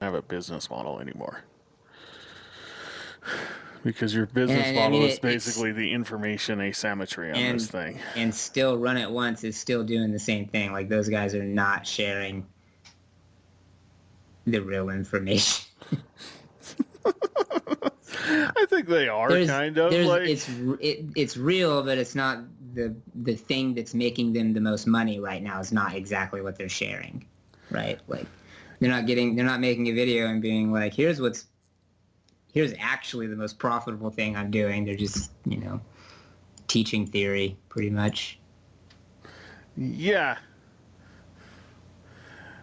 have a business model anymore. Because your business And I model mean, is it's basically the information asymmetry on this and thing. and still run it once is still doing the same thing. Like those guys are not sharing the real information. I think they are kind of like. It's real, but it's not the thing that's making them the most money right now is not exactly what they're sharing, right? Like they're not making a video and being like, here's actually the most profitable thing I'm doing. They're just, teaching theory pretty much. Yeah.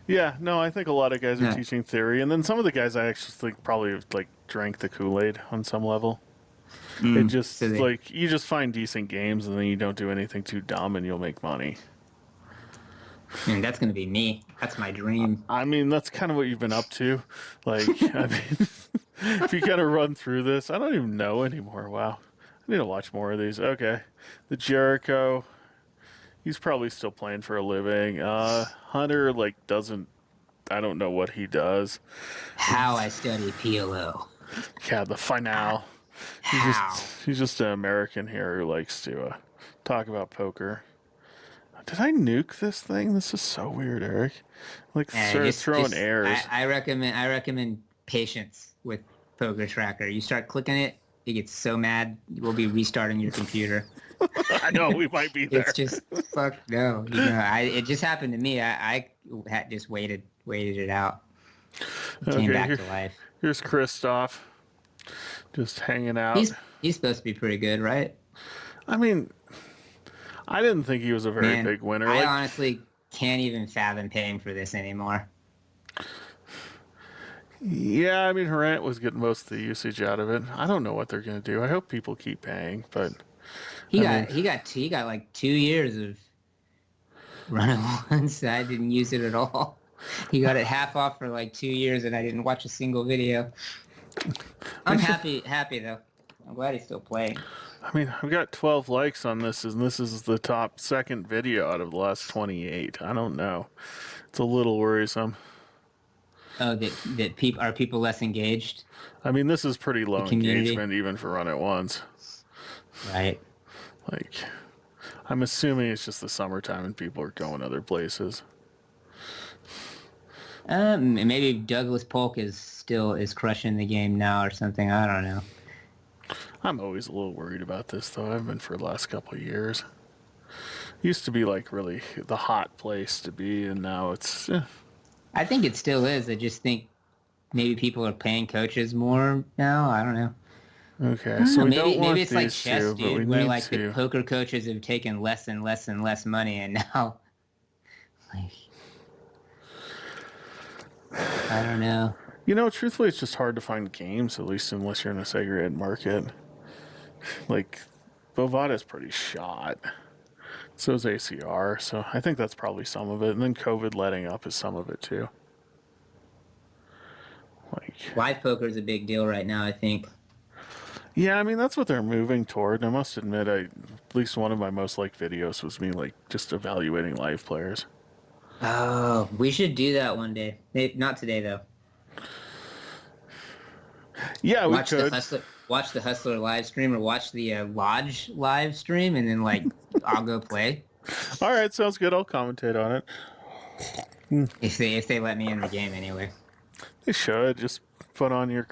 Yeah, no, I think a lot of guys are Yeah. teaching theory, and then some of the guys I actually think probably like drank the Kool-Aid on some level. It So just like you just find decent games, and then you don't do anything too dumb, and you'll make money. and that's gonna be me. That's my dream. I mean, that's kind of what you've been up to. Like, I mean, if you kind of run through this, I don't even know anymore. Wow, I need to watch more of these. Okay, the Jericho. He's probably still playing for a living. Hunter like doesn't. I don't know what he does. How I study PLO. Yeah, the finale. How? He's just an American here who likes to talk about poker. Did I nuke this thing? This is so weird, Eric. Like start throwing Just airs. I recommend patience with Poker Tracker. You start clicking it, it gets so mad, we'll be restarting your computer. I know we might be It's there. just fuck no. It just happened to me. I had just waited it out. It came Okay, back to life. here's Christoph, just hanging out. He's supposed to be pretty good, right? I mean, I didn't think he was a very Man, big winner. I Like, honestly can't even fathom paying for this anymore. yeah, I mean, Harant was getting most of the usage out of it. I don't know what they're gonna do. I hope people keep paying, but He I got mean, he got like 2 years of run it once. I didn't use it at all. He got it half off for like 2 years, and I didn't watch a single video. I'm happy though. I'm glad he's still playing. I mean, I've got 12 likes on this, and this is the top second video out of the last 28. I don't know. It's a little worrisome. Oh, that people less engaged? I mean, this is pretty The low community, engagement even for Run It Once. right? Like, I'm assuming it's just the summertime and people are going other places. Maybe Douglas Polk is crushing the game now or something. I don't know. I'm always a little worried about this, though. I've been for the last couple of years. Used to be like really the hot place to be, and now it's. I think it still is. I just think maybe people are paying coaches more now. I don't know. I Okay, don't so know. we don't Maybe want it's like these chess, two, but we dude, where need like the to. poker coaches have taken less and less and less money, and now, like, I don't know. You know, truthfully, it's just hard to find games, at least unless you're in a segregated market. Like, Bovada's pretty shot. So is ACR, so I think that's probably some of it. And then COVID letting up is some of it too. Like, Live poker is a big deal right now, I think. yeah, I mean that's what they're moving toward. And I must admit, at least one of my most liked videos was me like just evaluating live players. Oh, we should do that one day. Not today though. Yeah, we could. Watch the Hustler live stream, or watch the Lodge live stream, and then like I'll go play All right, sounds good. I'll commentate on it. if they let me in the game anyway. They should put on your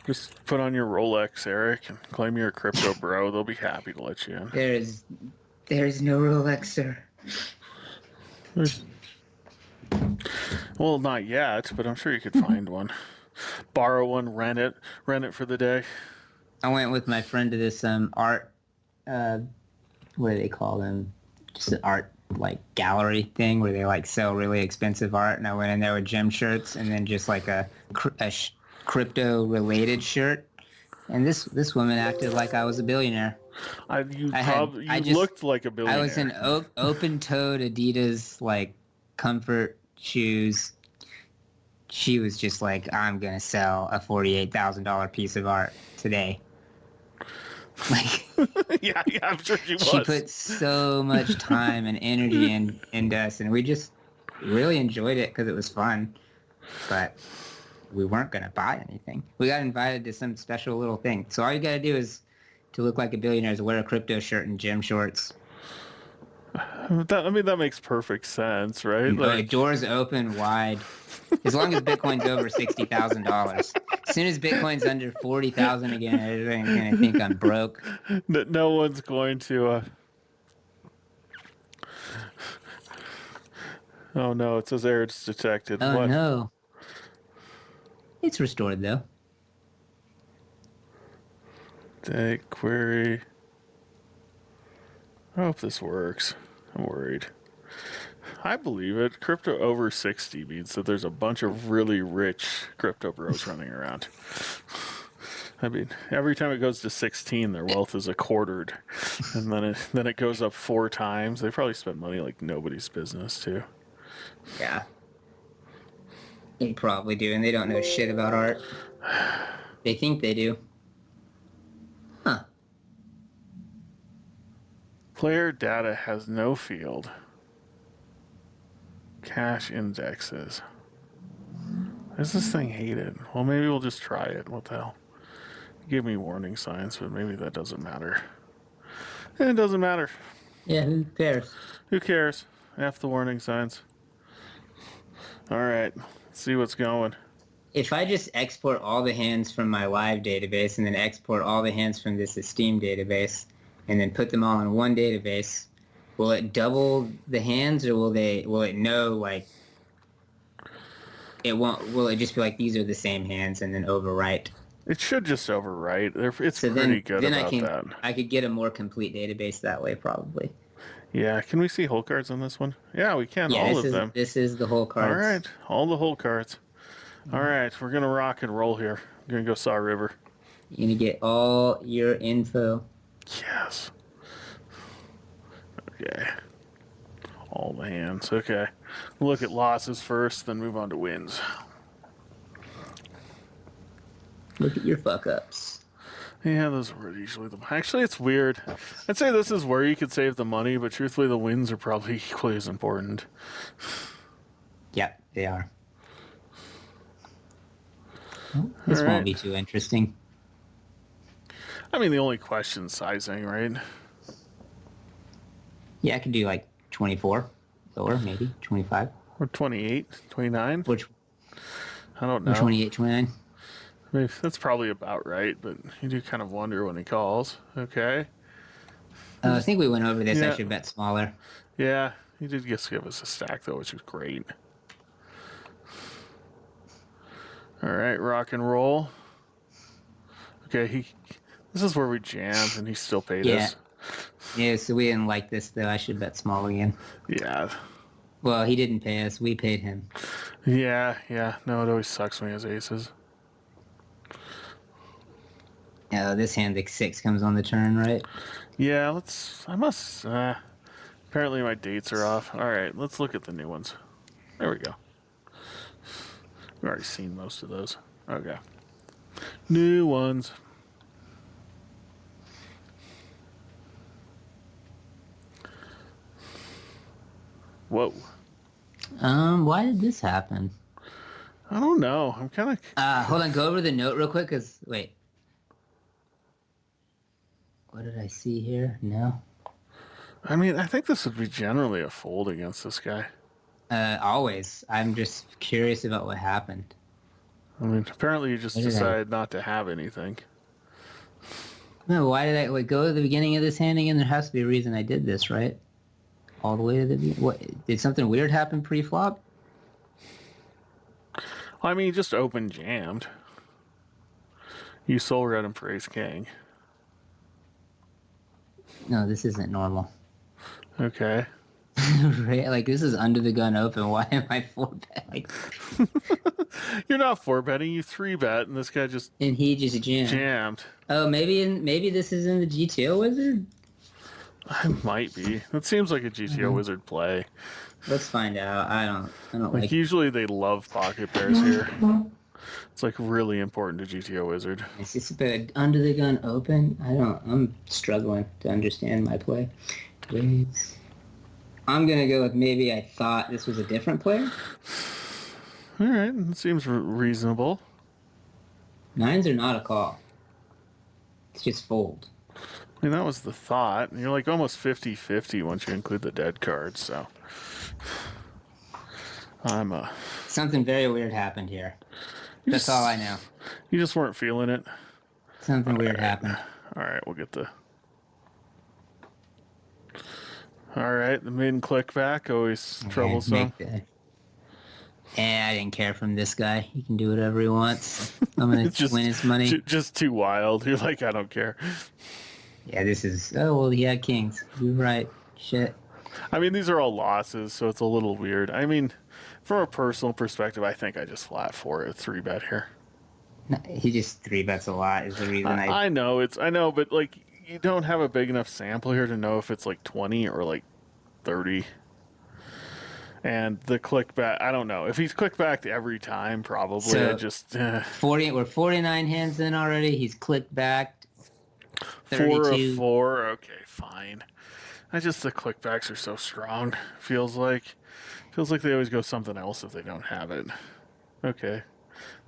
just put on your Rolex, Eric, and claim you're a crypto bro. They'll be happy to let you in. There's no Rolex, sir. Well, not yet, but I'm sure you could find one. Borrow one, rent it for the day. I went with my friend to this art, what do they call them? Just an art like gallery thing where they like sell really expensive art, and I went in there with gym shirts and then just like a crypto related shirt, and this woman acted like I was a billionaire. You looked like a billionaire. I was in open-toed Adidas like comfort shoes. She was just like, I'm gonna sell a $48,000 piece of art today. Like, yeah, I'm sure she was. She put so much time and energy into us, and we just really enjoyed it because it was fun. But we weren't going to buy anything. We got invited to some special little thing. So all you got to do is to look like a billionaire is wear a crypto shirt and gym shorts. That makes perfect sense, right? Like, doors open wide. As long as Bitcoin's over $60,000. As soon as Bitcoin's under 40,000 again, everybody's going to think I'm broke. No one's going to... Oh no, it says error detected. Oh, what? No. It's restored, though. Take query. I hope this works. I'm worried. I believe it. Crypto over 60 means that there's a bunch of really rich crypto bros running around. I mean, every time it goes to 16, their wealth is a quartered, and then it goes up 4 times. They probably spent money like nobody's business too. Yeah. They probably do, and they don't know shit about art. They think they do. Huh. Player data has no field. Cache indexes. Is this thing hated? Well, maybe we'll just try it. What the hell? Give me warning signs, but maybe that doesn't matter. It doesn't matter. Yeah, who cares? Who cares? F the warning signs. All right, let's see what's going. If I just export all the hands from my live database and then export all the hands from this Esteem database and then put them all in one database, will it double the hands, or will it know, like, it won't, will it just be like, these are the same hands, and then overwrite? It should just overwrite. It's pretty good about that. I could get a more complete database that way, probably. Yeah, can we see hole cards on this one? Yeah, we can. Yeah, all of them. This is the whole cards. All right, all the hole cards. All right, we're gonna rock and roll here. We're gonna go Saw River. You're gonna get all your info. Yes. Okay. All the hands. Okay. We'll look at losses first, then move on to wins. Look at your fuck ups. Yeah, those were usually the... Actually, it's weird. I'd say this is where you could save the money, but truthfully, the wins are probably equally as important. Yep, they are. Well, this won't be too interesting. I mean, the only question's sizing, right? Yeah, I could do like 24 lower, maybe 25. Or 28, 29? Which? I don't know. 28, 29. Maybe that's probably about right, but you do kind of wonder when he calls. Okay. I think we went over this. Yeah. I should bet smaller. Yeah, he did just give us a stack, though, which is great. All right, rock and roll. Okay, this is where we jammed, and he still paid us. Yeah, so we didn't like this, though. I should bet small again. Yeah. Well, he didn't pay us. We paid him. Yeah. No, it always sucks when he has aces. This hand, the 6 comes on the turn, right? Yeah, apparently my dates are off. All right, let's look at the new ones. There we go. We've already seen most of those. Okay. New ones. Whoa. Why did this happen? I don't know. I'm kind of... Hold on, go over the note real quick, because, wait. What did I see here? No. I mean, I think this would be generally a fold against this guy. Always. I'm just curious about what happened. I mean, apparently you just decided not to have anything. No, why did I go to the beginning of this hand again? There has to be a reason I did this, right? All the way to the... What? Did something weird happen pre-flop? I mean, you just open jammed. You soul read him for ace king. No, this isn't normal. Okay. Right? Like, this is under the gun open. Why am I 4-bet? Like... You're not 4-betting. You 3-bet, and this guy just... And he just jammed. Oh, maybe this is in the GTO Wizard? It might be. That seems like a GTO Wizard play. Let's find out. I don't like usually they love pocket pairs here. It's like really important to GTO Wizard. Is this a under the gun open? I'm struggling to understand my play. Wait. I'm gonna go with maybe I thought this was a different player. All right, that seems reasonable. Nines are not a call. It's just fold. I mean, that was the thought. You're like almost 50-50 once you include the dead cards, so I'm Something very weird happened here. That's all I know. You just weren't feeling it. Something weird happened. All right, we'll get the. All right, the main click back always troublesome. I didn't care from this guy. He can do whatever he wants. I'm gonna win his money. Just too wild. You're like, I don't care. Yeah, this is. Oh well, he had kings. You're right. Shit. I mean, these are all losses, so it's a little weird. I mean, from a personal perspective, I think I just flat for it 3-bet here. No, he just 3-bets a lot. Is the reason I know I know, but like you don't have a big enough sample here to know if it's like 20 or like 30. And the click back, I don't know. If he's click backed every time, probably. So I just 40. We're 49 hands in already. He's click backed. 32. 4 of 4. Okay, fine. The click backs are so strong. Feels like they always go something else if they don't have it. Okay,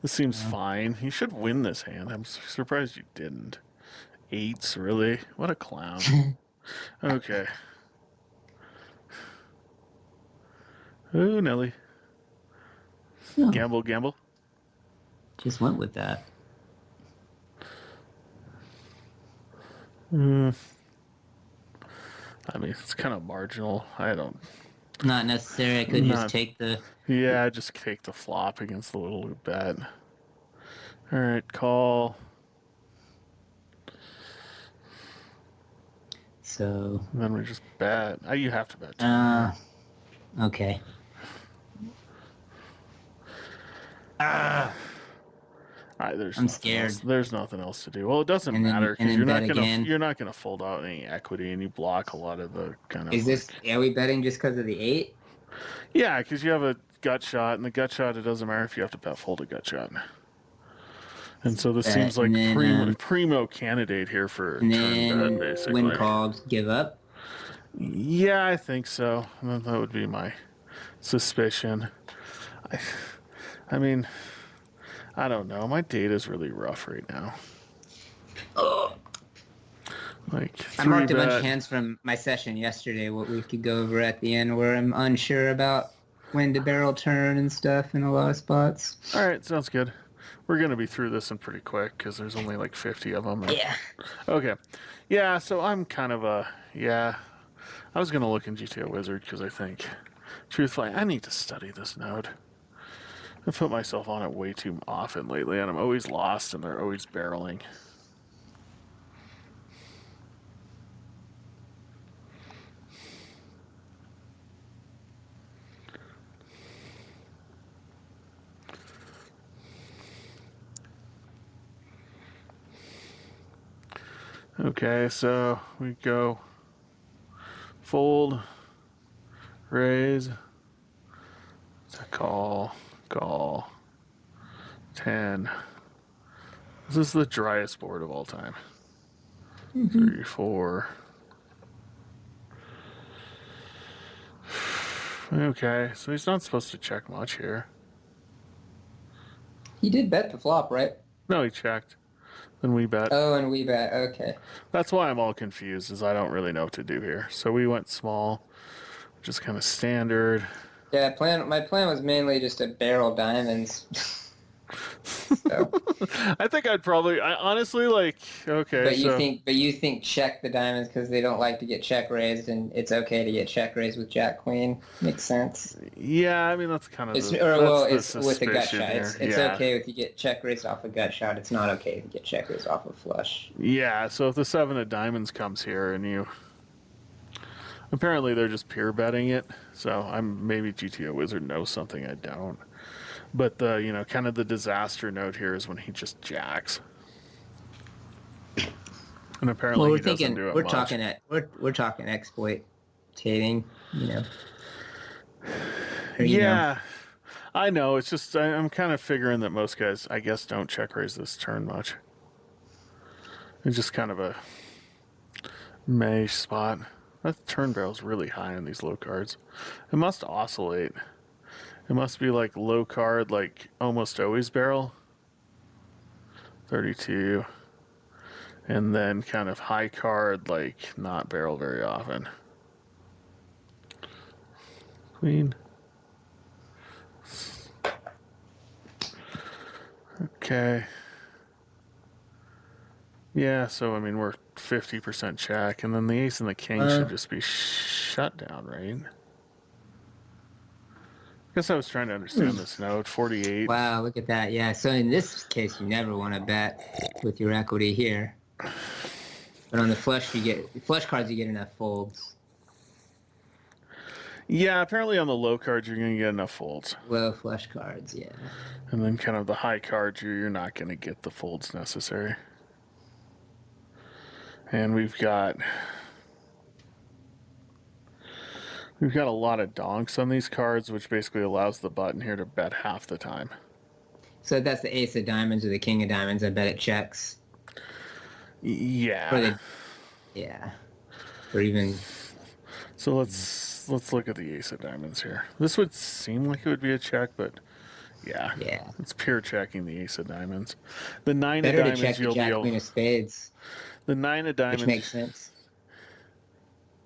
this seems fine. You should win this hand. I'm surprised you didn't. 8s, really? What a clown. Okay. Oh, Nelly. No. Gamble. Just went with that. I mean, it's kind of marginal. Not necessary. I could just take the... Yeah, just take the flop against the little loop bet. All right, call. So... And then we just bet. You have to bet. Okay. All right, I'm scared. There's nothing else to do. Well, it doesn't matter because you're not gonna fold out any equity, and you block a lot of the kind of. Is this? Are we betting just because of the 8? Yeah, because you have a gut shot, and the gut shot, it doesn't matter if you have to bet fold a gut shot. And so this seems like primo candidate here for turn bet, basically. When called, give up. Yeah, I think so. That would be my suspicion. I mean, I don't know. My data's really rough right now. Oh. Like I marked a bunch of hands from my session yesterday, what we could go over at the end, where I'm unsure about when to barrel turn and stuff in a lot of spots. All right, sounds good. We're going to be through this in pretty quick because there's only like 50 of them. Yeah. Okay. Yeah, so I'm kind of I was going to look in GTO Wizard because I think, truthfully, I need to study this node. I've put myself on it way too often lately, and I'm always lost, and they're always barreling. Okay, so we go fold, raise, call, 10. This is the driest board of all time. 3, 4. Okay, so he's not supposed to check much here. He did bet the flop, right? No, he checked. Then we bet. Oh, and we bet. Okay. That's why I'm all confused, is I don't really know what to do here. So we went small, just kind of standard. Yeah, my plan was mainly just to barrel diamonds. So. I think I'd probably. I honestly okay. But you think check the diamonds because they don't like to get check raised, and it's okay to get check raised with Jack Queen. Makes sense. Yeah, I mean that's kind of. It's with a gut shot. It's okay if you get check raised off a gut shot. It's not okay if you get check raised off a flush. Yeah, so if the 7 of diamonds comes here and you. Apparently they're just pure betting it, so maybe GTO Wizard knows something I don't. But the kind of the disaster note here is when he just jacks, and apparently he doesn't do it much. We're talking exploitating, Yeah, I know. It's just I'm kind of figuring that most guys, I guess, don't check raise this turn much. It's just kind of a mesh spot. That turn barrel's really high on these low cards. It must oscillate. It must be like low card, like almost always barrel. 32. And then kind of high card, like not barrel very often. Queen. Okay. Yeah, so I mean we're 50% check, and then the ace and the king should just be shut down, right? I guess I was trying to understand this note. 48. Wow, look at that. Yeah, so in this case, you never want to bet with your equity here. But on the flush, flush cards, you get enough folds. Yeah, apparently on the low cards you're going to get enough folds. Low flush cards, yeah. And then kind of the high cards, you're not going to get the folds necessary. And we've got a lot of donks on these cards, which basically allows the button here to bet half the time. So that's the ace of diamonds or the king of diamonds. I bet it checks. Yeah. Yeah. Or even. So let's look at the ace of diamonds here. This would seem like it would be a check, but yeah. It's pure checking the ace of diamonds. The nine Better of diamonds, to check the jack queen of spades. The nine of diamonds, which makes sense.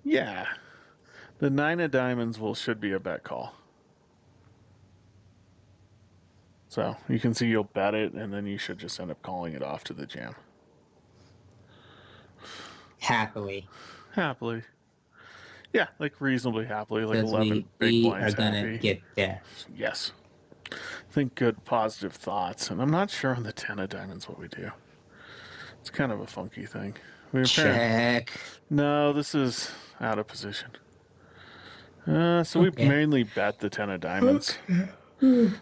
Yeah. The nine of diamonds should be a bet call. So you can see you'll bet it, and then you should just end up calling it off to the jam. Happily. Yeah, like reasonably happily, like 11 big blinds are gonna get there. Yes. Think good, positive thoughts, and I'm not sure on the 10 of diamonds what we do. It's kind of a funky thing. Check. No, this is out of position. So we mainly bet the 10 of diamonds.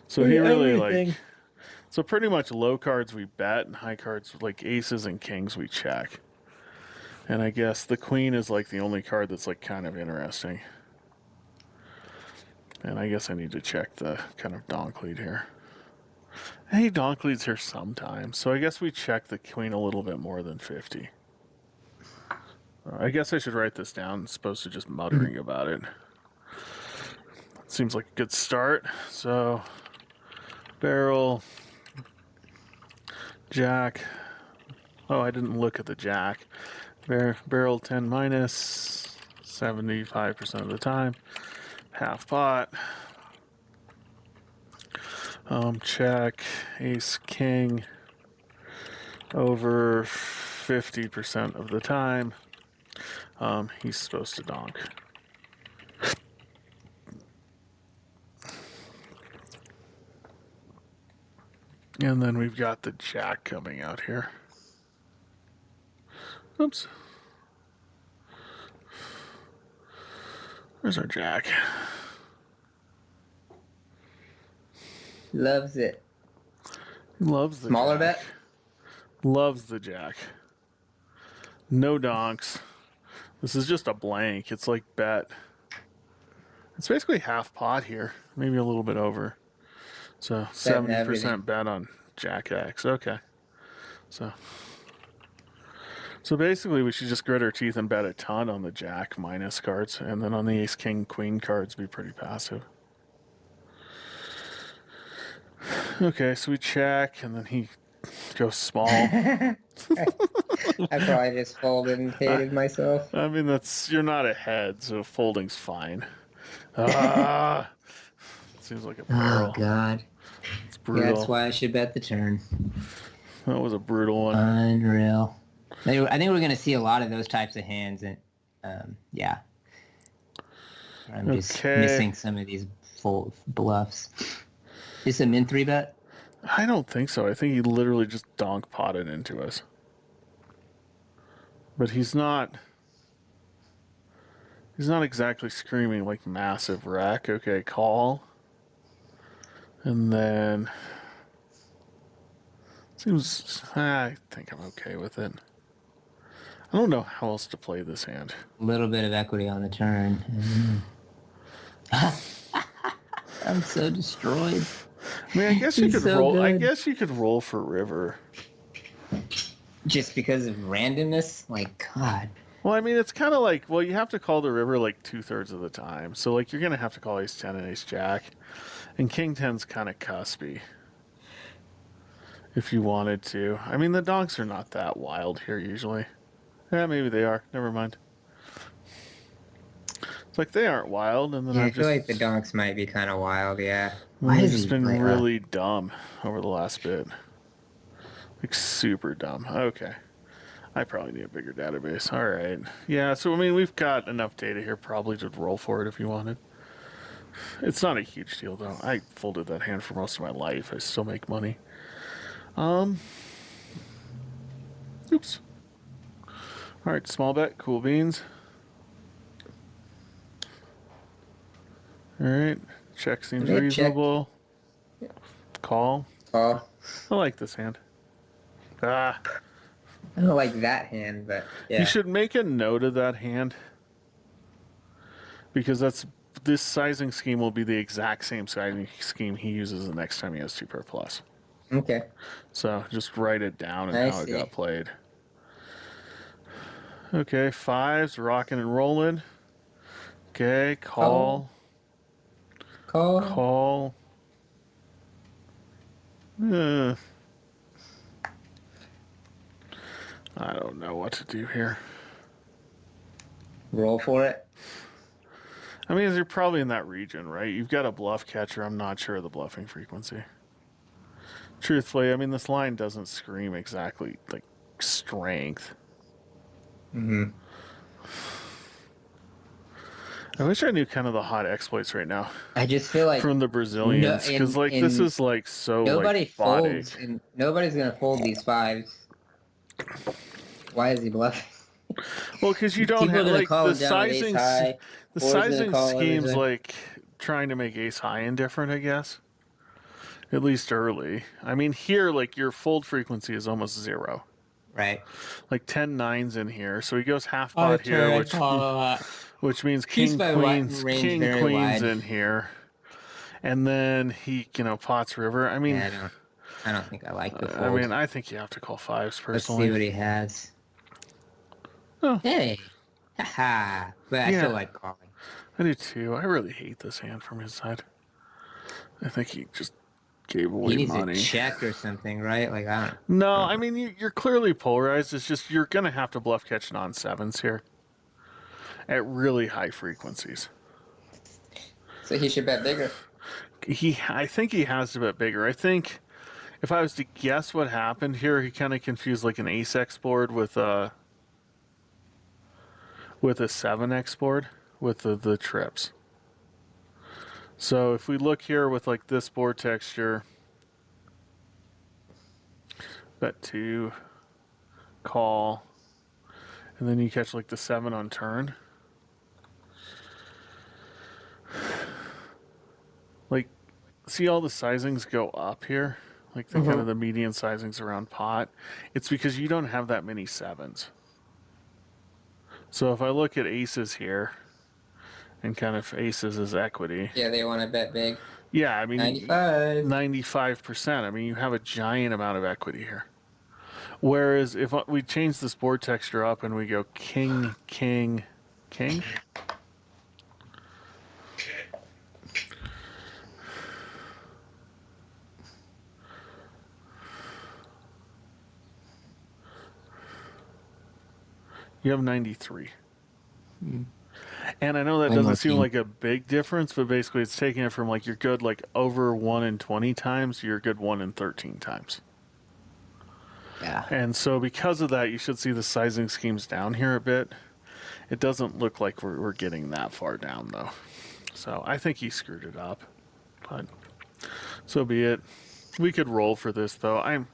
So he really so pretty much low cards we bet, and high cards like aces and kings we check. And I guess the queen is like the only card that's like kind of interesting. And I guess I need to check the kind of donk lead here. Hey, donk leads here sometimes. So I guess we check the queen a little bit more than 50. I guess I should write this down as opposed to just muttering about it. Seems like a good start. So barrel, jack. Oh, I didn't look at the jack. Barrel 10 minus 75% of the time. Half pot. Check ace king over 50% of the time. He's supposed to donk. And then we've got the jack coming out here. Oops. Where's our jack? Loves it. Loves the smaller jack. bet. Loves the jack. No donks. This is just a blank. It's like bet. It's basically half pot here, maybe a little bit over. So 70% bet on jack X. Okay. So basically we should just grit our teeth and bet a ton on the jack minus cards, and then on the ace king queen cards be pretty passive. Okay, so we check, and then he goes small. I probably just folded and hated myself. I mean, you're not ahead, so folding's fine. Seems like a barrel. Oh God. It's brutal. Yeah, that's why I should bet the turn. That was a brutal one. Unreal. I think we're going to see a lot of those types of hands, and yeah. I'm just missing some of these full bluffs. Is a min 3 bet? I don't think so. I think he literally just donk potted into us. But he's not exactly screaming like massive rack. Okay, call. And then I think I'm okay with it. I don't know how else to play this hand. A little bit of equity on the turn. I'm so destroyed. I mean, I guess you could roll. Good. I guess you could roll for river. Just because of randomness? Like, God. Well, I mean, it's kind of like, you have to call the river like 2/3 of the time. So, like, you're going to have to call ace 10 and ace jack. And King 10's kind of cuspy. If you wanted to. I mean, the donks are not that wild here usually. Yeah, maybe they are. Never mind. It's like they aren't wild, and then Yeah, I I've feel just... like the donks might be kind of wild, yeah. Why They've is just he been like, really dumb over the last bit. Like, super dumb. Okay. I probably need a bigger database. Alright. Yeah, so, I mean, we've got enough data here probably to roll for it if you wanted. It's not a huge deal, though. I folded that hand for most of my life. I still make money. Oops. Alright, small bet. Cool beans. Alright. Check seems They check. reasonable. Call. Oh, I like this hand. Ah. I don't like that hand, but You yeah. should make a note of that hand. Because this sizing scheme will be the exact same sizing scheme he uses the next time he has 2 pair plus. Okay. So just write it down and I how it see. got played. Okay, 5s, rocking and rolling. Okay, call. Call. Call. I don't know what to do here. Roll for it. I mean, you're probably in that region, right? You've got a bluff catcher. I'm not sure of the bluffing frequency. Truthfully, I mean, this line doesn't scream exactly like strength. Mm-hmm. I wish I knew kind of the hot exploits right now I just feel like from the Brazilians, because this is like so nobody like folds, bodic. and nobody's gonna fold these 5s. Why is he bluffing? Well, because you don't People are have gonna like call the him down with ace sizing. high. The Four's gonna sizing call scheme's everything. like trying to make ace high indifferent, I guess. At least early. I mean, here like your fold frequency is almost 0. Right. Like 10-9's in here, so he goes half pot here, which means Keeps king my queens range very queens wide. in here, and then he pots river. I mean, Yeah, I don't think I like the fold. I mean, I think you have to call 5s personally. Let's see what he has. Oh. Hey, haha! But I still like calling. I do too. I really hate this hand from his side. I think he just gave away He needs money. a check or something, right? Like I don't. No, I mean you're clearly polarized. It's just you're gonna have to bluff catch non-7s here at really high frequencies. So he should bet bigger. I think he has to bet bigger. I think if I was to guess what happened here, he kind of confused like an ace-x board with a 7x board with the trips. So if we look here with like this board texture, bet 2, call, and then you catch like the 7 on turn. Like, see all the sizings go up here? Like the kind of the median sizings around pot. It's because you don't have that many 7s. So if I look at aces here, and kind of aces as equity. Yeah, they want to bet big. Yeah, I mean 95. 95%. I mean, you have a giant amount of equity here. Whereas if we change this board texture up and we go king, king, king. You have 93. And I know that doesn't seem like a big difference, but basically it's taking it from like you're good like over 1 in 20 times, you're good 1 in 13 times. Yeah. And so because of that, you should see the sizing schemes down here a bit. It doesn't look like we're getting that far down though. So I think he screwed it up. But so be it. We could roll for this though. I'm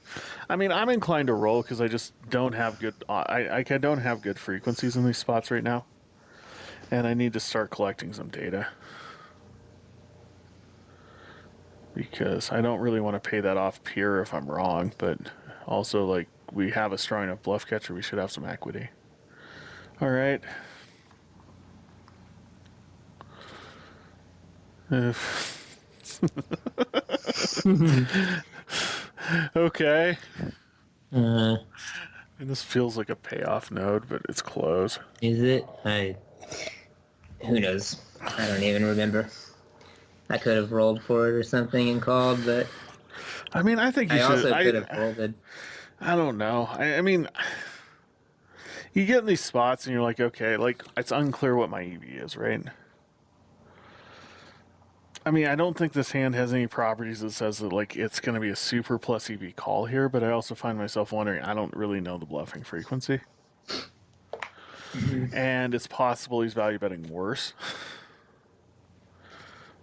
inclined to roll because I just don't have good I don't have good frequencies in these spots right now. And I need to start collecting some data. Because I don't really want to pay that off pure if I'm wrong, but also like we have a strong enough bluff catcher, we should have some equity. All right. Okay. And this feels like a payoff node, but it's close. Is it? Who knows? I don't even remember. I could have rolled for it or something and called, but I mean, I think you I should. also could have folded. I don't know. I mean, you get in these spots and you're like, okay, like it's unclear what my EV is, right? I mean, I don't think this hand has any properties that says that like it's going to be a super plus EV call here, but I also find myself wondering, I don't really know the bluffing frequency. And it's possible he's value betting worse.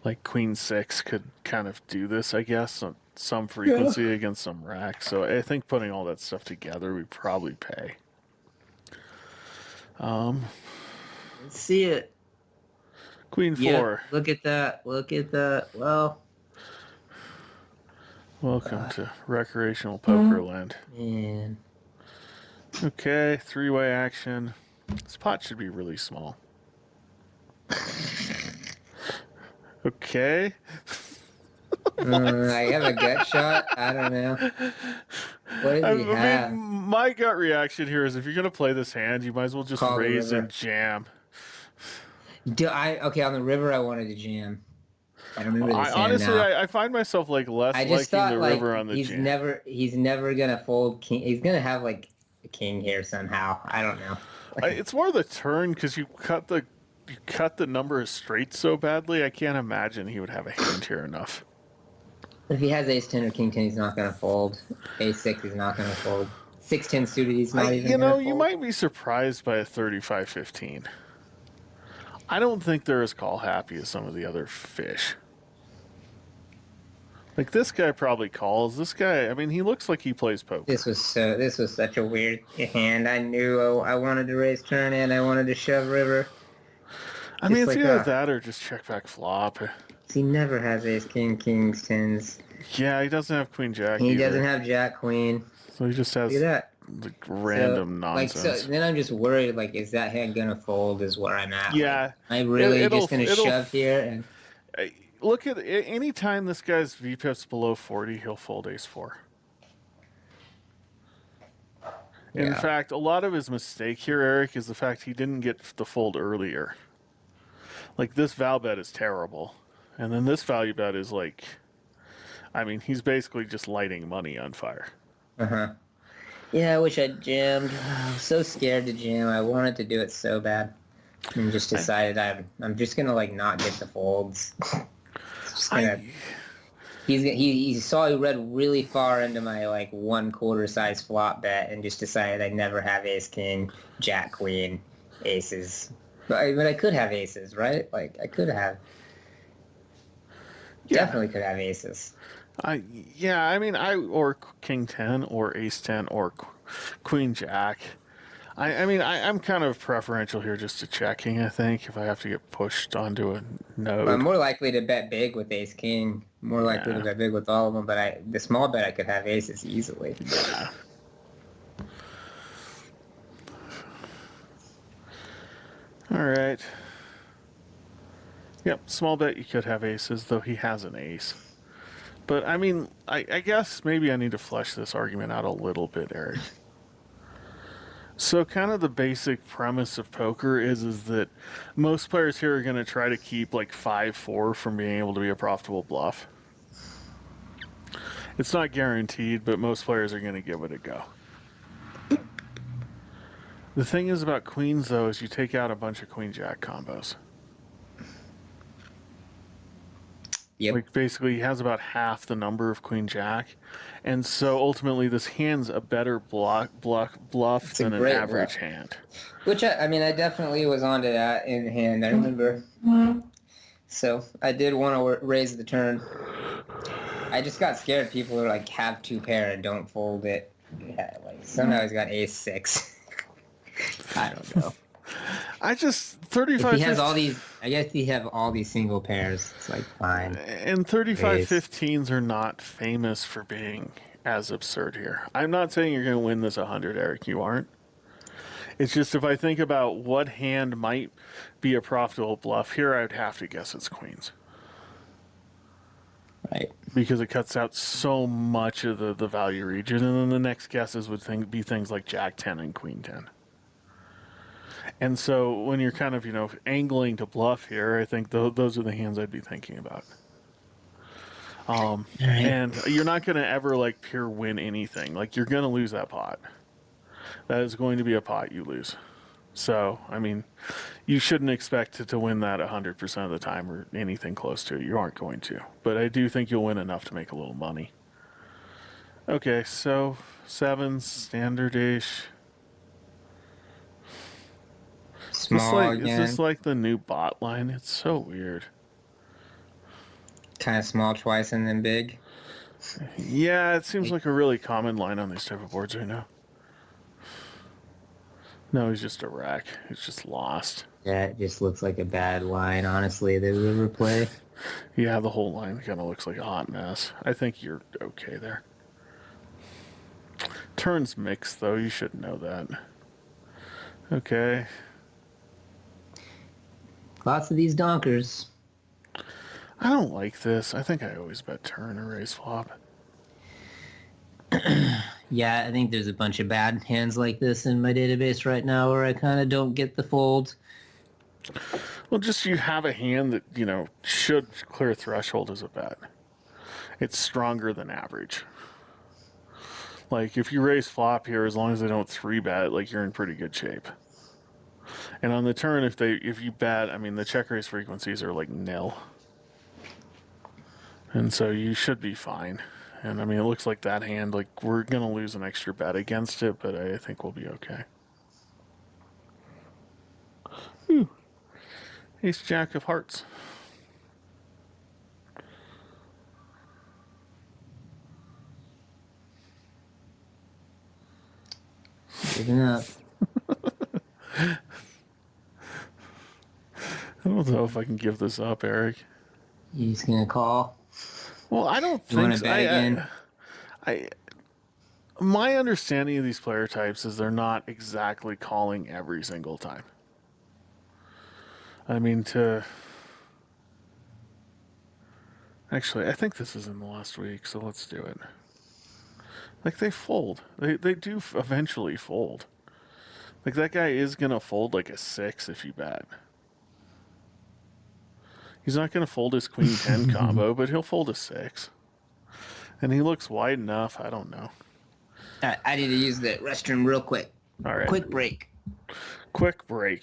Like Queen 6 could kind of do this, I guess, on some frequency against some racks. So I think putting all that stuff together, we probably pay. Let's see it. Queen 4. Yep, look at that. Look at that. Well, Welcome to recreational poker land. man. Okay, three-way action. This pot should be really small. Okay. I have a gut shot. I don't know. What does he have? mean, my gut reaction here is if you're going to play this hand, you might as well just Call the raise river. and jam. Okay, on the river I wanted to jam. I don't remember this hand Honestly, now. I find myself like less I liking just thought the like river on the jam. he's never gonna fold king. He's gonna have like a king here somehow. I don't know. It's more the turn because you cut the number of straights so badly. I can't imagine he would have a hand here enough. If he has ace 10 or king 10, he's not gonna fold. Ace 6, he's not gonna fold. 6-10 suited, he's not even. You know, gonna you fold. might be surprised by a 35-15. I don't think they're as call happy as some of the other fish. Like this guy probably calls. This guy, I mean, he looks like he plays poker. This was such a weird hand. I knew I wanted to raise turn and I wanted to shove river. I mean, It's it's like either a- that or just check back flop. He never has ace king, kings, tens. Yeah, he doesn't have queen jack. He either. doesn't have jack queen. So he just has Look at that. like random nonsense. Like, so then I'm just worried, like, is that hand gonna fold is where I'm at. Yeah. Like, I'm really It'll- just gonna it'll- shove here and Look at any time this guy's VPIP's below 40, he'll fold ace 4. In Yeah. fact, a lot of his mistake here, Eric, is the fact he didn't get the fold earlier. Like this val bet is terrible. And then this value bet is like, I mean, he's basically just lighting money on fire. Yeah, I wish I'd jammed. I'm so scared to jam. I wanted to do it so bad. And just decided I'm just gonna like not get the folds. Just gonna, he saw he read really far into my like 1/4 size flop bet and just decided I'd never have ace king, jack queen, aces. But I could have aces, right? Like I could have. Yeah. Definitely could have aces. I mean, or king 10 or ace 10 or queen jack. I mean, I'm kind of preferential here just to checking, I think, if I have to get pushed onto a node. I'm more likely to bet big with ace king. More likely to bet big with all of them, but the small bet I could have aces easily. Yeah. All right. Yep, small bet you could have aces, though he has an ace. But, I mean, I guess maybe I need to flesh this argument out a little bit, Eric. So kind of the basic premise of poker is that most players here are going to try to keep like 5-4 from being able to be a profitable bluff. It's not guaranteed, but most players are going to give it a go. The thing is about queens, though, is you take out a bunch of queen-jack combos. Yep. Like, basically, he has about half the number of queen-jack. And so, ultimately, this hand's a better bluff than an average hand. Which, I mean, I definitely was onto that in hand, I remember. So, I did want to raise the turn. I just got scared people are like, have two pair and don't fold it. Yeah, like, somehow he's got ace 6. I don't know. I just 35. If he has all these, I guess he have all these single pairs. It's like fine. And 35-15s are not famous for being as absurd here. I'm not saying you're going to win this 100, Eric. You aren't. It's just if I think about what hand might be a profitable bluff here, I'd have to guess it's queens. Right. Because it cuts out so much of the value region, and then the next guesses would be things like jack 10 and queen 10. And so when you're kind of, angling to bluff here, I think those are the hands I'd be thinking about. All right. And you're not going to ever like pure win anything. Like you're going to lose that pot. That is going to be a pot you lose. So, I mean, you shouldn't expect to win that 100% of the time or anything close to it. You aren't going to. But I do think you'll win enough to make a little money. Okay, so sevens, standard-ish. Small Is this again. like the new bot line? It's so weird. Kind of small twice and then big. Yeah, it seems like a really common line on these type of boards right now. No, he's just a wreck. He's just lost. Yeah, it just looks like a bad line, honestly, the river play. Yeah, the whole line kind of looks like a hot mess. I think you're okay there. Turns mixed, though. You should know that. Okay. Lots of these donkers. I don't like this. I think I always bet turn or raise flop. Yeah, I think there's a bunch of bad hands like this in my database right now where I kind of don't get the fold. Well, just you have a hand that, should clear threshold as a bet. It's stronger than average. Like, if you raise flop here, as long as they don't 3-bet, like, you're in pretty good shape. And on the turn, if you bet, I mean, the check raise frequencies are like nil. And so you should be fine. And I mean, it looks like that hand, like, we're going to lose an extra bet against it, but I think we'll be okay. Ooh. Ace Jack of Hearts. Giving up. I don't know if I can give this up, Eric. He's gonna call. Well, I don't You want think to so. bet again? My understanding of these player types is they're not exactly calling every single time. I mean, actually, I think this is in the last week, so let's do it. Like, they fold. They do eventually fold. Like, that guy is going to fold like a 6 if you bet. He's not going to fold his queen 10 combo, but he'll fold a 6. And he looks wide enough. I don't know. I need to use the restroom real quick. All right. Quick break. Quick break.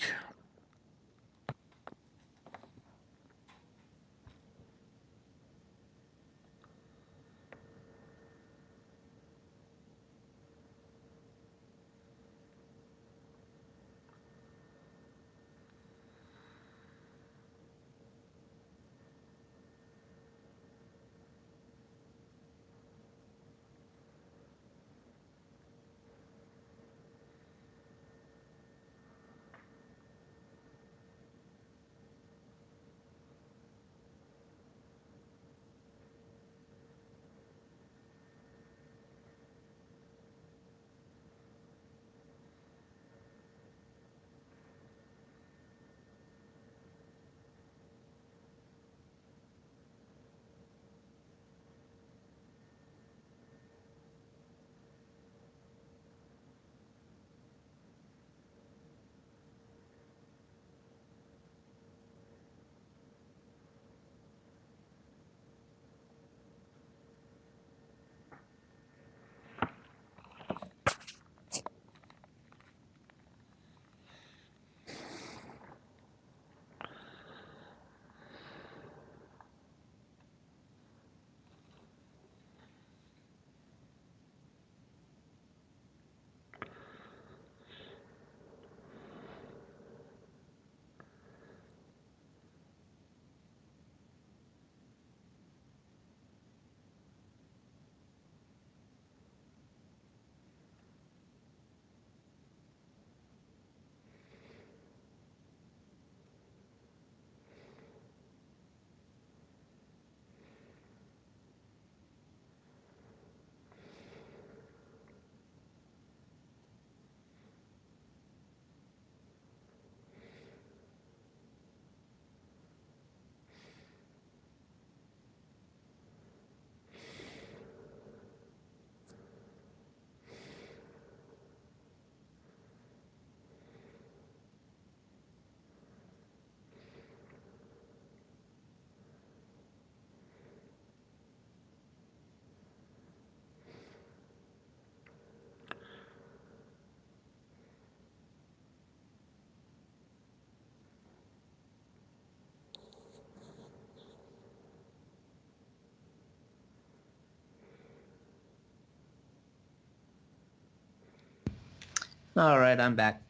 All right, I'm back.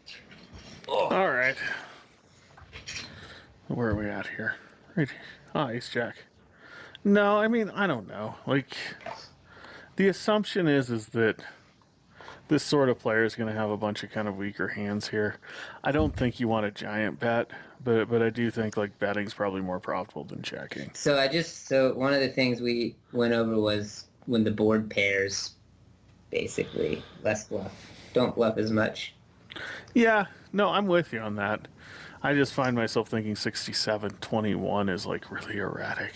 All right. Where are we at here? Right. Oh, ace jack. No, I mean, I don't know. Like, the assumption is that this sort of player is going to have a bunch of kind of weaker hands here. I don't think you want a giant bet, but I do think like betting's probably more profitable than checking. So one of the things we went over was when the board pairs, basically less bluff. Don't bluff as much. Yeah, no, I'm with you on that. I just find myself thinking 67-21 is like really erratic.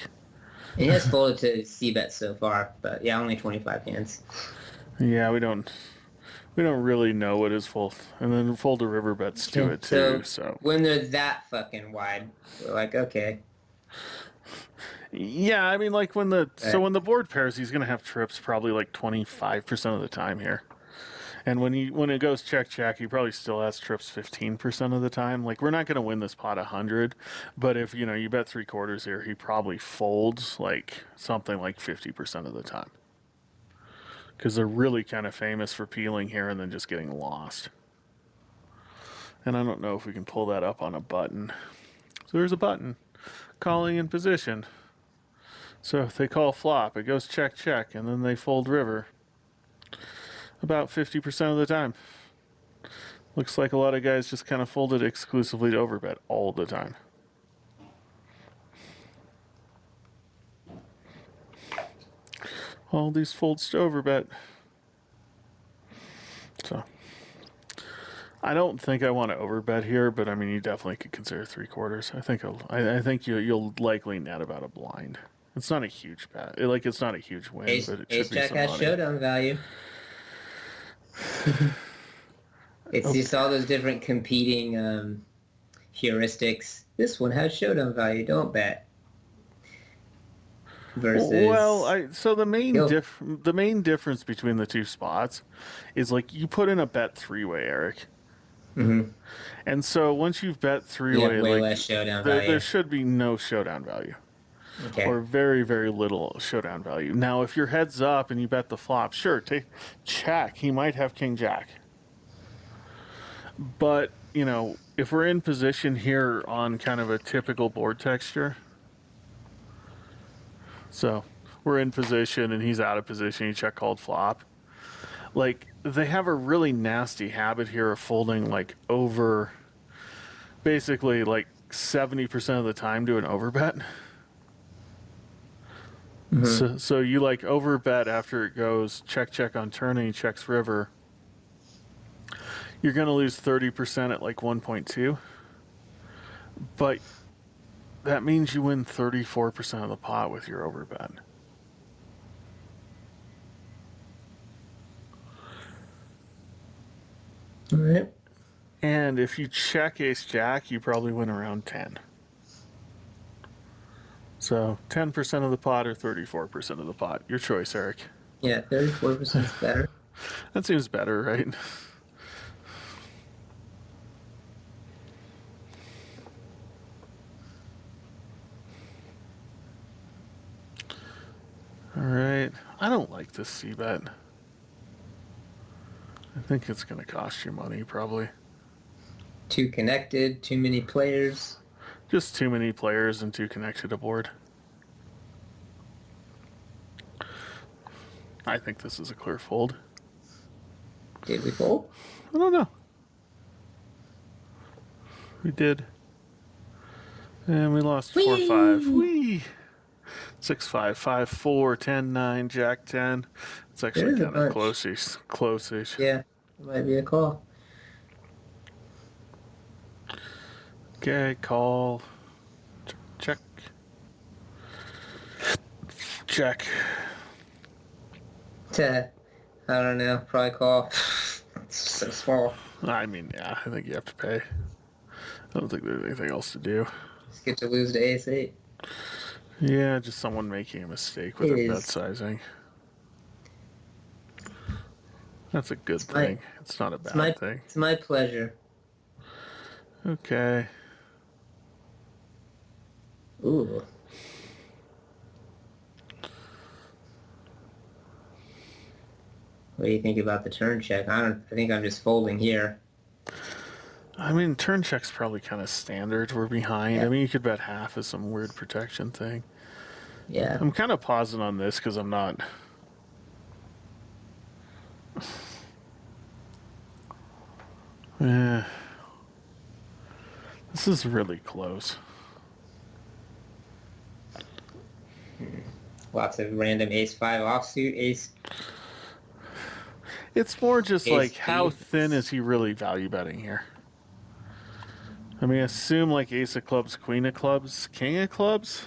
And he has folded to c-bet so far, but yeah, only 25 hands. Yeah, we don't really know what his full, and then fold the river bets to it too. So when they're that fucking wide, we're like, okay. yeah, I mean, like when the board pairs, he's gonna have trips probably like 25% of the time here, and when it goes check, he probably still has trips 15% of the time. Like we're not gonna win this pot 100, but if you bet 3/4 here, he probably folds like something like 50% of the time. Because they're really kind of famous for peeling here and then just getting lost. And I don't know if we can pull that up on a button. So there's a button. Calling in position. So if they call flop, it goes check, and then they fold river. About 50% of the time. Looks like a lot of guys just kind of folded exclusively to overbet all the time. All these folds to overbet. So I don't think I want to overbet here, but I mean you definitely could consider 3/4. I think you'll likely net about a blind. It's not a huge bet. It's not a huge win, but it should Ace be Jack some has money. showdown value. It's just all those different competing heuristics. This one has showdown value. Don't bet. Versus So the main difference between the two spots is like you put in a bet three-way, Eric. Mm-hmm. And so once you've bet You three-way, have way like less showdown value. there should be no showdown value. Okay. Or very, very little showdown value. Now, if you're heads up and you bet the flop, sure, take check. He might have king jack. But, if we're in position here on kind of a typical board texture, so we're in position and he's out of position, he check called flop. Like, they have a really nasty habit here of folding, like, over basically like 70% of the time to an overbet. Mm-hmm. So you like overbet after it goes check on turn and he checks river. You're going to lose 30% at like 1.2. But that means you win 34% of the pot with your overbet. All right. And if you check ace jack, you probably win around 10. So 10% of the pot or 34% of the pot. Your choice, Eric. Yeah, 34% is better. That seems better, right? All right. I don't like this c-bet. I think it's going to cost you money, probably. Too connected, too many players. Just too many players and too connected aboard. I think this is a clear fold. Did we fold? I don't know. We did. And we lost 4-5. Whee! 6-5, 5-4, 10-9, Jack 10. It's actually kind of close-ish. Close-ish. Yeah, it might be a call. Okay, call. Check. Check. I don't know. Probably call. It's so small. I mean, yeah, I think you have to pay. I don't think there's anything else to do. Just get to lose to ace 8. Yeah, just someone making a mistake with their bet sizing. That's a good thing. It's not a bad thing. It's my pleasure. Okay. Ooh. What do you think about the turn check? I think I'm just folding here. I mean, turn check's probably kind of standard. We're behind. Yeah. I mean, you could bet half is some weird protection thing. Yeah. I'm kind of pausing on this because I'm not. Eh, this is really close. Lots of random ace five offsuit, ace. It's more just Ace like how eight. thin is he really value betting here? I mean, assume like ace of clubs, queen of clubs, king of clubs.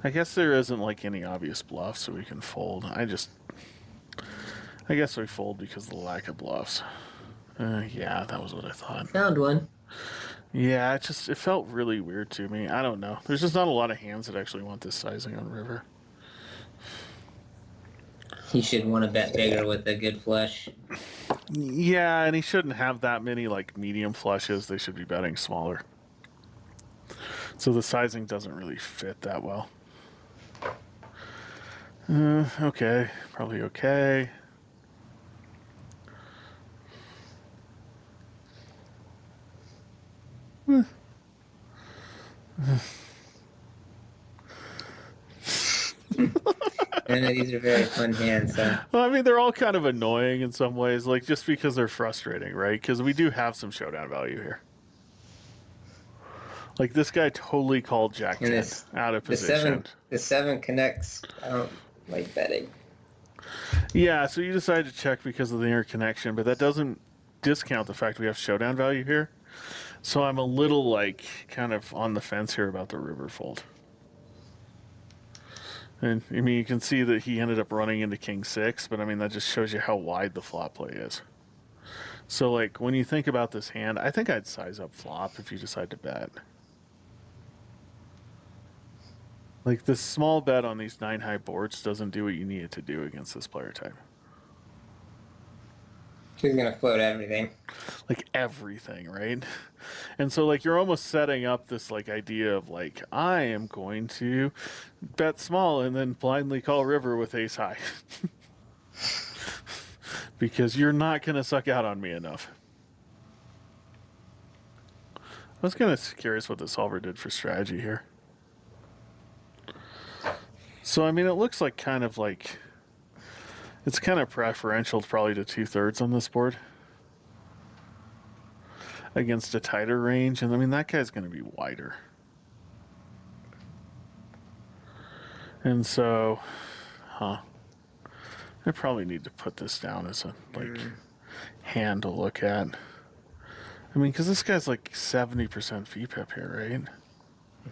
I guess there isn't like any obvious bluff, so we can fold. I guess we fold because of the lack of bluffs. Yeah, that was what I thought. Found one. Yeah, it felt really weird to me. I don't know. There's just not a lot of hands that actually want this sizing on river. He should want to bet bigger with a good flush. Yeah, and he shouldn't have that many like medium flushes. They should be betting smaller. So the sizing doesn't really fit that well. Okay, probably okay. I know these are very fun hands, so. Well, I mean, they're all kind of annoying in some ways, like just because they're frustrating, right? Because we do have some showdown value here. Like this guy totally called Jack 10 out of position. The seven connects. I don't like betting. Yeah, so you decided to check because of the interconnection, but that doesn't discount the fact we have showdown value here. So I'm a little like kind of on the fence here about the river fold. And I mean, you can see that he ended up running into king six, but I mean, that just shows you how wide the flop play is. So like when you think about this hand, I think I'd size up flop if you decide to bet. Like this small bet on these 9-high boards doesn't do what you need it to do against this player type. He's gonna float everything. Like everything, right? And so like you're almost setting up this like idea of like I am going to bet small and then blindly call river with ace high. Because you're not going to suck out on me enough. I was kind of curious what the solver did for strategy here. So I mean, it looks like kind of like it's kind of preferential probably to 2/3 on this board against a tighter range, and I mean that guy's going to be wider. And so, I probably need to put this down as a like hand to look at. I mean, because this guy's like 70% VPIP here, right?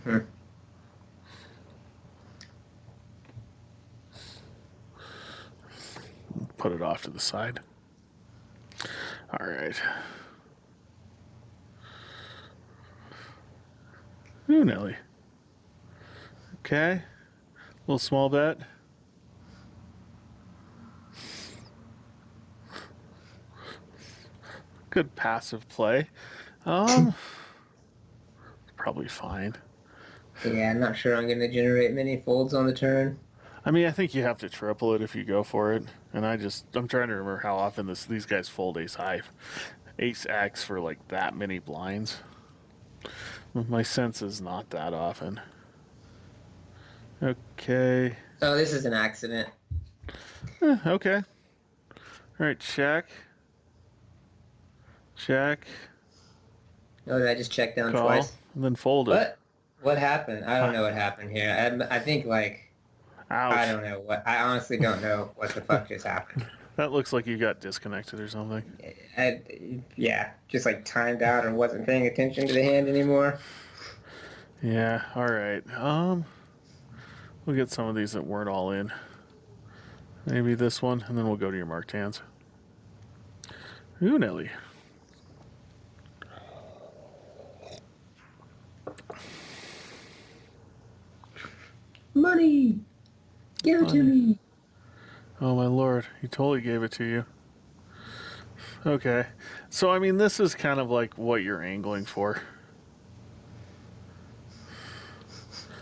Mm-hmm. Put it off to the side. All right. Ooh, Nelly. Okay. Little small bet. Good passive play. Probably fine. Yeah, I'm not sure I'm gonna generate many folds on the turn. I mean, I think you have to triple it if you go for it. And I'm trying to remember how often these guys fold ace high. Ace X for like that many blinds. My sense is not that often. Okay. Oh, this is an accident. Okay. All right, check. Check. Oh, did I just check down Call. twice? And then fold it. What happened? I don't know what happened here. I think like Ouch. I don't know what. I honestly don't know what the fuck just happened. That looks like you got disconnected or something. Yeah, just like timed out or wasn't paying attention to the hand anymore. Yeah. All right. We'll get some of these that weren't all in. Maybe this one, and then we'll go to your marked hands. Ooh, Nelly. Money! Give it to me! Oh, my lord. He totally gave it to you. Okay. So, I mean, this is kind of like what you're angling for.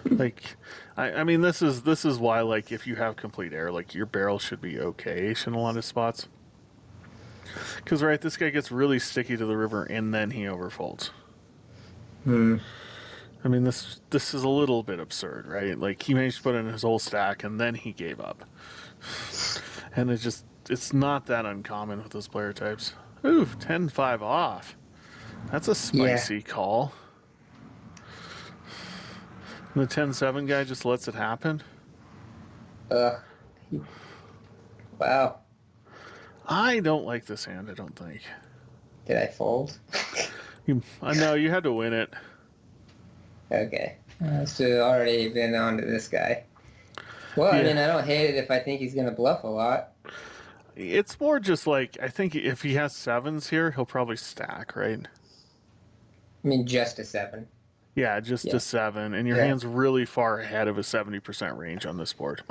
Like, I mean, this is why, like, if you have complete air, like, your barrel should be okay-ish in a lot of spots. Because, right, this guy gets really sticky to the river, and then he overfolds. Hmm. I mean, this is a little bit absurd, right? Like, he managed to put in his whole stack, and then he gave up. And it's not that uncommon with those player types. Ooh, 10-5 off. That's a Yeah. spicy call. And the 10-7 guy just lets it happen. Uh. Wow. I don't like this hand, I don't think. Did I fold? I know, you had to win it. Okay. So already been on to this guy. Well, I Yeah. mean, I don't hate it if I think he's gonna bluff a lot. It's more just like, I think if he has sevens here, he'll probably stack, right? I mean, just a 7. Yeah, just Yeah. a 7, and your Yeah. hand's really far ahead of a 70% range on this board.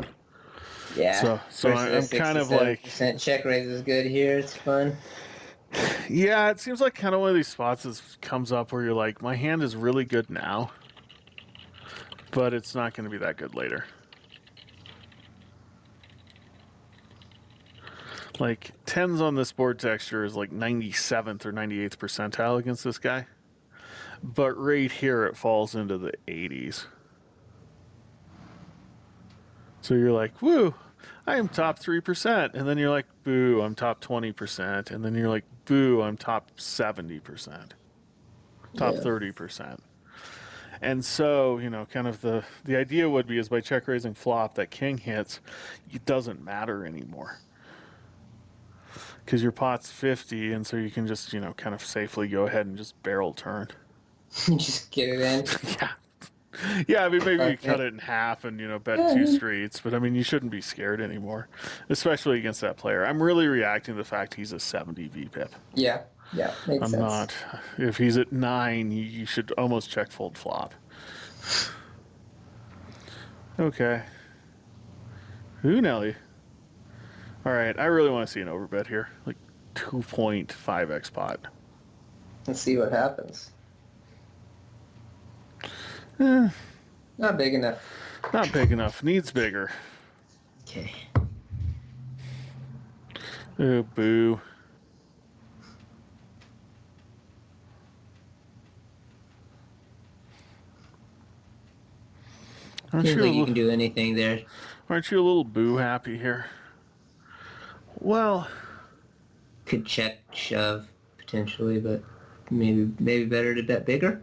Yeah. So I'm kind of like, percent check raise is good here. It's fun. yeah, it seems like kind of one of these spots that comes up where you're like, my hand is really good now, but it's not going to be that good later. Like, 10s on this board texture is like 97th or 98th percentile against this guy. But right here, it falls into the 80s. So you're like, woo, I am top 3%. And then you're like, boo, I'm top 20%. And then you're like, boo, I'm top 70%, top Yeah. 30%. And so, kind of the idea would be is by check raising flop that king hits, it doesn't matter anymore. Because your pot's 50, and so you can just, kind of safely go ahead and just barrel turn. Just get it in. Yeah. Yeah, I mean, maybe you Okay. cut it in half and, bet 2 streets, but I mean, you shouldn't be scared anymore, especially against that player. I'm really reacting to the fact he's a 70 VPIP. Yeah. Yeah. Makes I'm sense. not. If he's at 9, you should almost check fold flop. Okay. Ooh, Nelly. All right, I really want to see an overbet here. Like 2.5x pot. Let's see what happens. Eh, Not big enough. not big enough. Needs bigger. Okay. Oh, boo. Seems like you can do anything there. Aren't you a little boo happy here? Well, Could check, shove, potentially, but maybe better to bet bigger.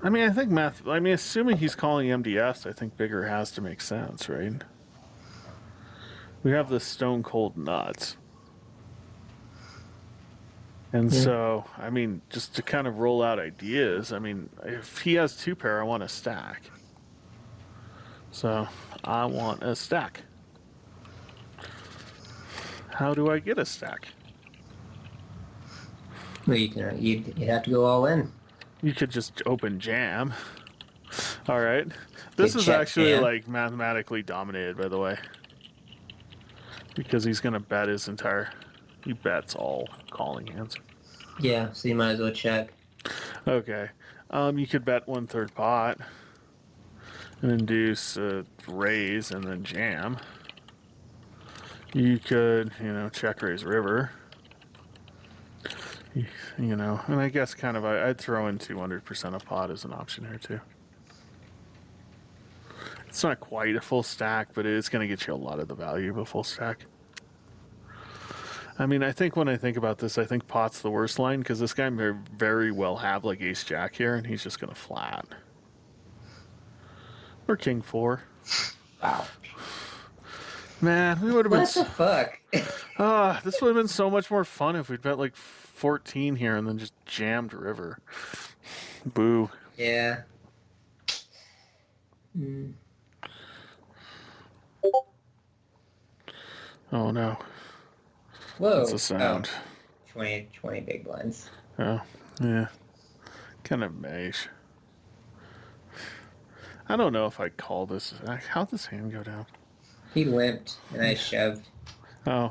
I mean, assuming he's calling MDFs, I think bigger has to make sense, right? We have the stone cold nuts. And so, I mean, just to kind of roll out ideas, I mean, if he has 2 pair, I want a stack. So, I want a stack. How do I get a stack? Well, you'd have to go all in. You could just open jam. All right. This Good is check, actually jam. like mathematically dominated, by the way. Because he's going to bet his entire... He bets all calling hands. Yeah, so you might as well check. Okay. You could bet 1/3 pot and induce a raise and then jam. You could, check raise river. And I guess kind of I'd throw in 200% of pot as an option here too. It's not quite a full stack, but it's going to get you a lot of the value of a full stack. I mean, I think when I think about this, I think pot's the worst line because this guy may very well have like ace jack here, and he's just going to flat. Or king 4. Wow. Man, we would have been. What the fuck? This would have been so much more fun if we'd bet like 14 here and then just jammed river. Boo. Yeah. Mm. Oh no. Whoa. That's a sound. Oh, 20 big blinds. Oh, yeah. Kind of mesh. I don't know if I call this. How'd this hand go down? He limped, and I shoved. Oh,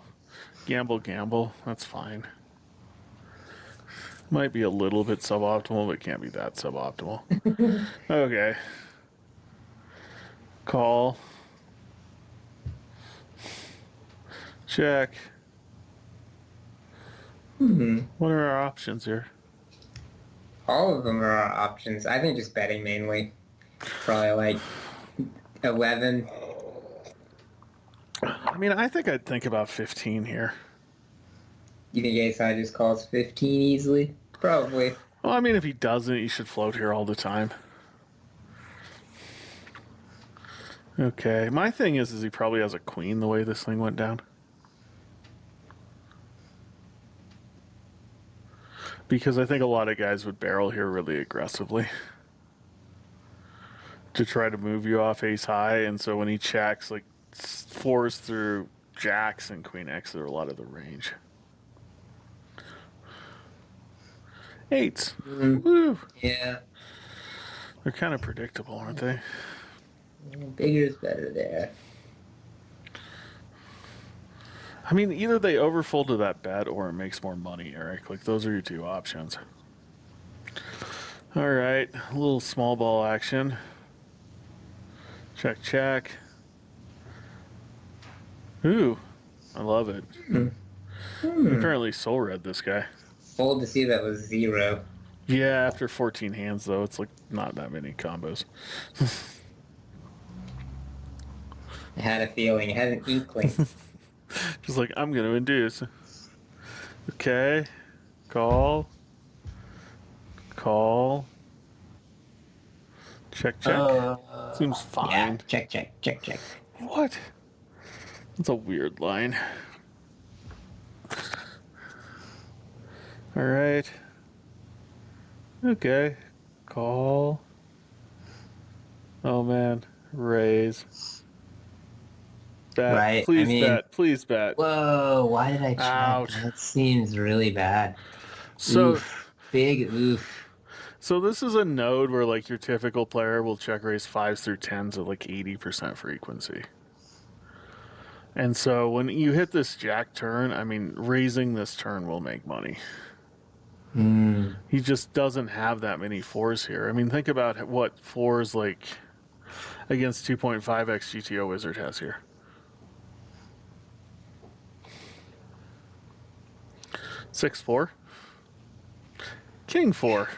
gamble. That's fine. Might be a little bit suboptimal, but can't be that suboptimal. Okay. Call. Check. What are our options here? All of them are our options. I think just betting mainly. Probably like 11. I mean, I think I'd think about 15 here. You think ace high just calls 15 easily? Probably. Well, I mean, if he doesn't, you should float here all the time. Okay. My thing is he probably has a queen the way this thing went down. Because I think a lot of guys would barrel here really aggressively to try to move you off ace high, and so when he checks, like, fours through jacks and queen X are a lot of the range. Eights. Woo! Yeah. They're kind of predictable, aren't they? Bigger is better there. I mean, either they overfold to that bet or it makes more money, Eric. Like, those are your two options. All right, a little small ball action. Check, check. Ooh, I love it. Apparently soul read this guy. Fold to see that was 0. Yeah, after 14 hands, though, it's like not that many combos. I had a feeling. I had an inkling. Just like, I'm going to induce. Okay. Call. Call. Check, check. Seems fine. Yeah. Check, check, check, check. What? That's a weird line. All right. Okay. Call. Oh, man. Raise. Bet. Right, Please I mean- bet. Please bet. Whoa, why did I check? Ouch. That seems really bad. So, Oof. Big oof. so this is a node where like your typical player will check raise 5s through 10s at like 80% frequency. And so when you hit this jack turn, I mean, raising this turn will make money. He just doesn't have that many fours here. I mean, think about what fours like against 2.5x GTO Wizard has here. 6-4, King 4,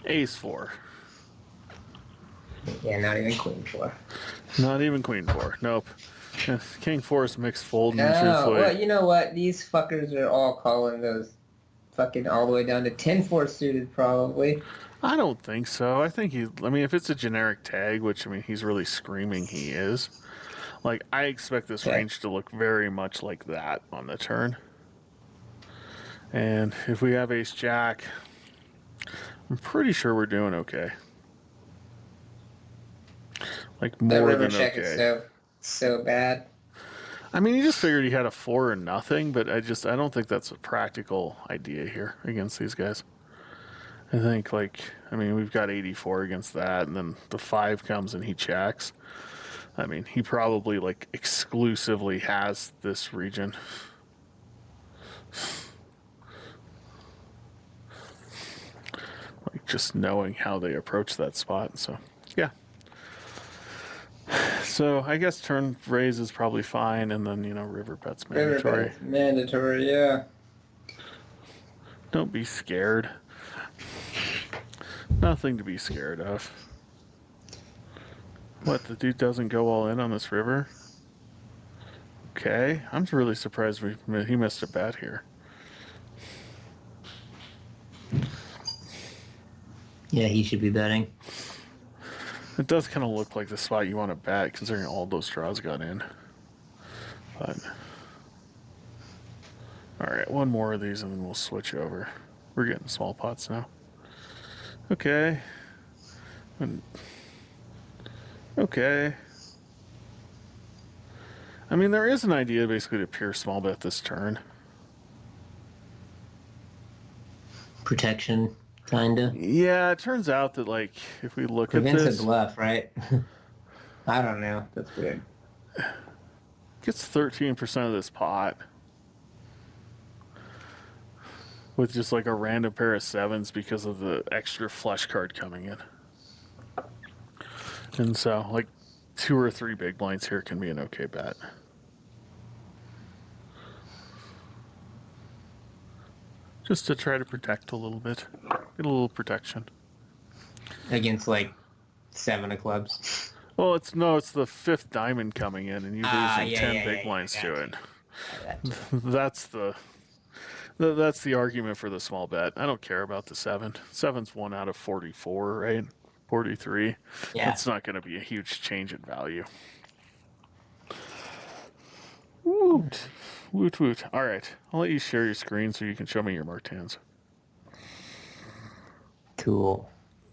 Ace 4. Yeah, not even queen 4. Not even Queen 4. Nope. King 4 is mixed fold, and No, truthfully, well, you know what? These fuckers are all calling those fucking all the way down to 10-4 suited, probably. I don't think so. I think I mean, if it's a generic tag, which, I mean, he's really screaming he is, like, I expect this Okay. range to look very much like that on the turn. And if we have Ace Jack, I'm pretty sure we're doing okay. Like, That more river than check okay. is so bad. I mean, he just figured he had a 4 or nothing, but I don't think that's a practical idea here against these guys. I think, like, I mean, we've got 84 against that, and then the 5 comes and he checks. I mean, he probably, like, exclusively has this region. Like, just knowing how they approach that spot, so, yeah. So, I guess turn raise is probably fine, and then, you know, river bet's mandatory. River bet is mandatory, yeah. Don't be scared. Nothing to be scared of. What, the dude doesn't go all in on this river? Okay, I'm really surprised he missed a bet here. Yeah, he should be betting. It does kind of look like the spot you want to bet, considering all those draws got in. But all right, one more of these, and then we'll switch over. We're getting small pots now. Okay. Okay. I mean, there is an idea basically to pure small bet this turn. Protection, kinda. Yeah, it turns out that, like, if we look Prevents at a this, bluff, right? I don't know. That's weird. gets 13% of this pot. with just like a random pair of sevens because of the extra flush card coming in. And so, like, 2 or 3 big blinds here can be an okay bet. Just to try to protect a little bit. Get a little protection. Against like 7 of clubs. Well, it's the 5th diamond coming in, and you losing Yeah, 10 yeah, big yeah, yeah. blinds to it. I got you. That's the argument for the small bet. I don't care about the 7. 7's 1 out of 44, right? 43. Yeah. That's not going to be a huge change in value. Woot. Woot woot. All right. I'll let you share your screen so you can show me your marked hands. Cool.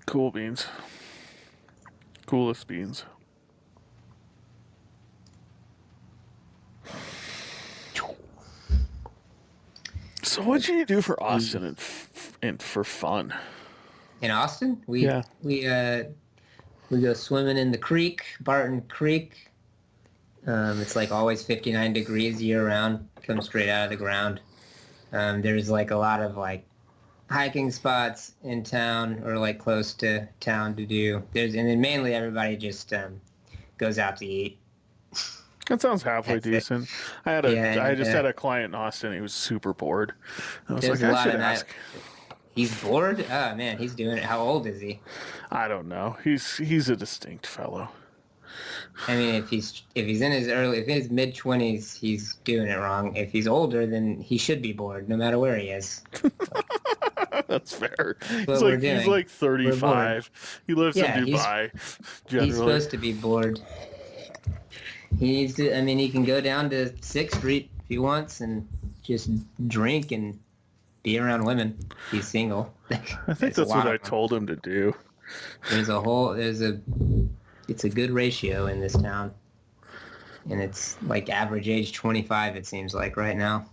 Cool beans. Coolest beans. So what did you do for Austin and for fun? In Austin, we go swimming in the creek, Barton Creek. It's like always 59 degrees year round. Comes straight out of the ground. There's like a lot of like hiking spots in town or like close to town to do. And then mainly everybody just goes out to eat. That sounds halfway decent. I just had a client in Austin. He was super bored. I was There's like, a I lot should of ask. He's bored? Oh man, he's doing it. How old is he? I don't know. He's a distinct fellow. I mean, if he's in his mid-20s, he's doing it wrong. If he's older, then he should be bored, no matter where he is. That's fair. He's like 35. He lives in Dubai. He's supposed to be bored. He needs to. I mean, he can go down to 6th Street if he wants and just drink and be around women. He's single. I think that's what I told him to do. It's a good ratio in this town. And it's like average age 25, it seems like right now.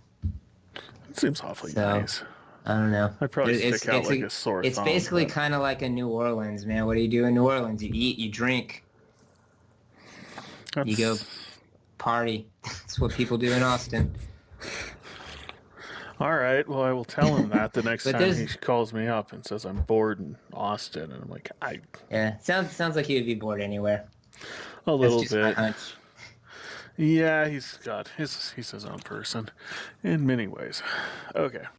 It seems awfully nice. I don't know. I'd probably stick out like a sore thumb. It's basically kind of like a New Orleans, man. What do you do in New Orleans? You eat, you drink. You go party. That's what people do in Austin. All right. Well, I will tell him that the next time he calls me up and says I'm bored in Austin, and I'm like, Yeah, sounds like he would be bored anywhere. A little bit. My hunch. Yeah, he's his own person in many ways. Okay.